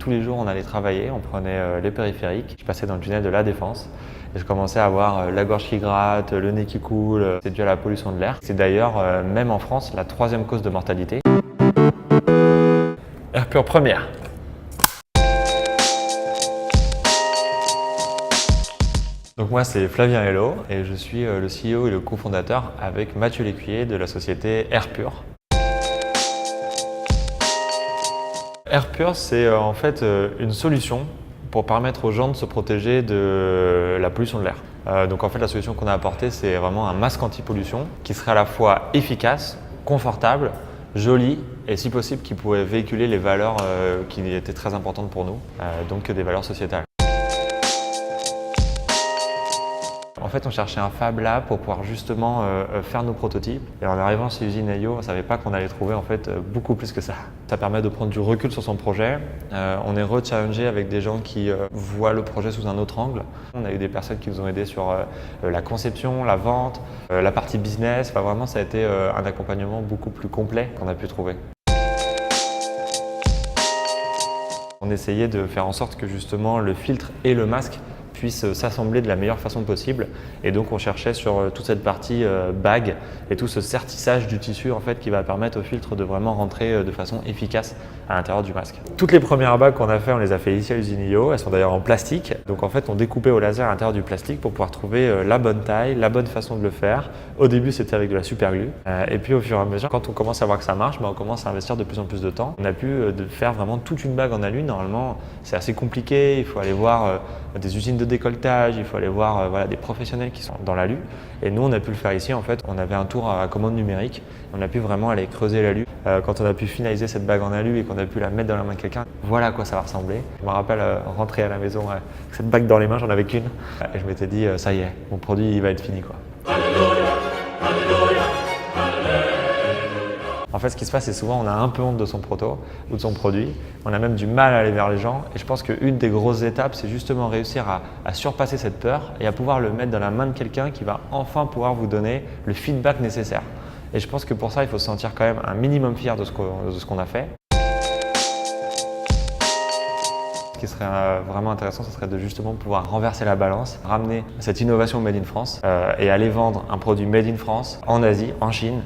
Tous les jours, on allait travailler, on prenait les périphériques. Je passais dans le tunnel de la Défense et je commençais à avoir la gorge qui gratte, le nez qui coule. C'est dû à la pollution de l'air. C'est d'ailleurs, même en France, la 3e cause de mortalité. Air Pur première. Donc moi, c'est Flavien Hello et je suis le CEO et le cofondateur avec Mathieu Lécuyer de la société Air Pur. Air Pur, c'est en fait une solution pour permettre aux gens de se protéger de la pollution de l'air. Donc en fait, la solution qu'on a apportée, c'est vraiment un masque anti-pollution qui serait à la fois efficace, confortable, joli et si possible qui pourrait véhiculer les valeurs qui étaient très importantes pour nous, donc des valeurs sociétales. En fait, on cherchait un Fab Lab pour pouvoir justement faire nos prototypes. Et en arrivant chez Usine Ayo, on ne savait pas qu'on allait trouver en fait beaucoup plus que ça. Ça permet de prendre du recul sur son projet. On est re-challengé avec des gens qui voient le projet sous un autre angle. On a eu des personnes qui nous ont aidés sur la conception, la vente, la partie business. Enfin, vraiment, ça a été un accompagnement beaucoup plus complet qu'on a pu trouver. On essayait de faire en sorte que justement le filtre et le masque puissent s'assembler de la meilleure façon possible et donc on cherchait sur toute cette partie bague et tout ce sertissage du tissu en fait qui va permettre au filtre de vraiment rentrer de façon efficace à l'intérieur du masque. Toutes les premières bagues qu'on a fait, on les a fait ici à Usine Ayo, elles sont d'ailleurs en plastique. Donc en fait on découpait au laser à l'intérieur du plastique pour pouvoir trouver la bonne taille, la bonne façon de le faire. Au début c'était avec de la super glue et puis au fur et à mesure quand on commence à voir que ça marche, on commence à investir de plus en plus de temps. On a pu faire vraiment toute une bague en alu. Normalement c'est assez compliqué, il faut aller voir des usines de décolletage, il faut aller voir voilà, des professionnels qui sont dans l'alu. Et nous, on a pu le faire ici. En fait, on avait un tour à commande numérique. On a pu vraiment aller creuser l'alu. Quand on a pu finaliser cette bague en alu et qu'on a pu la mettre dans la main de quelqu'un, voilà à quoi ça va ressembler. Je me rappelle rentrer à la maison avec cette bague dans les mains, j'en avais qu'une. Et je m'étais dit, ça y est, mon produit il va être fini, quoi. Alléluia, alléluia, alléluia. En fait, ce qui se passe, c'est souvent on a un peu honte de son proto ou de son produit. On a même du mal à aller vers les gens. Et je pense qu'une des grosses étapes, c'est justement réussir à surpasser cette peur et à pouvoir le mettre dans la main de quelqu'un qui va enfin pouvoir vous donner le feedback nécessaire. Et je pense que pour ça, il faut se sentir quand même un minimum fier de ce qu'on a fait. Ce qui serait vraiment intéressant, ce serait de justement pouvoir renverser la balance, ramener cette innovation Made in France et aller vendre un produit Made in France en Asie, en Chine.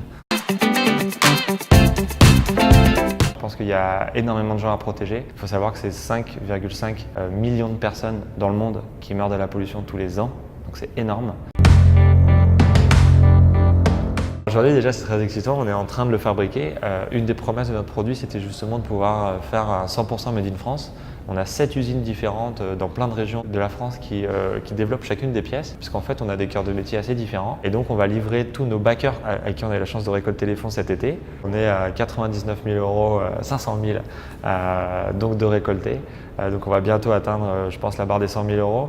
Je pense qu'il y a énormément de gens à protéger. Il faut savoir que c'est 5,5 millions de personnes dans le monde qui meurent de la pollution tous les ans, donc c'est énorme. Aujourd'hui déjà c'est très excitant, on est en train de le fabriquer. Une des promesses de notre produit c'était justement de pouvoir faire un 100% Made in France. On a 7 usines différentes dans plein de régions de la France qui développent chacune des pièces, puisqu'en fait on a des cœurs de métier assez différents. Et donc on va livrer tous nos backers avec qui on a eu la chance de récolter les fonds cet été. On est à 99 000 €, 500 000 donc de récolter. Donc on va bientôt atteindre, je pense, la barre des 100 000 €.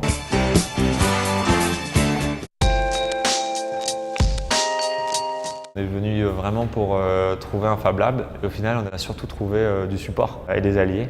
On est venu vraiment pour trouver un Fab Lab et au final on a surtout trouvé du support et des alliés.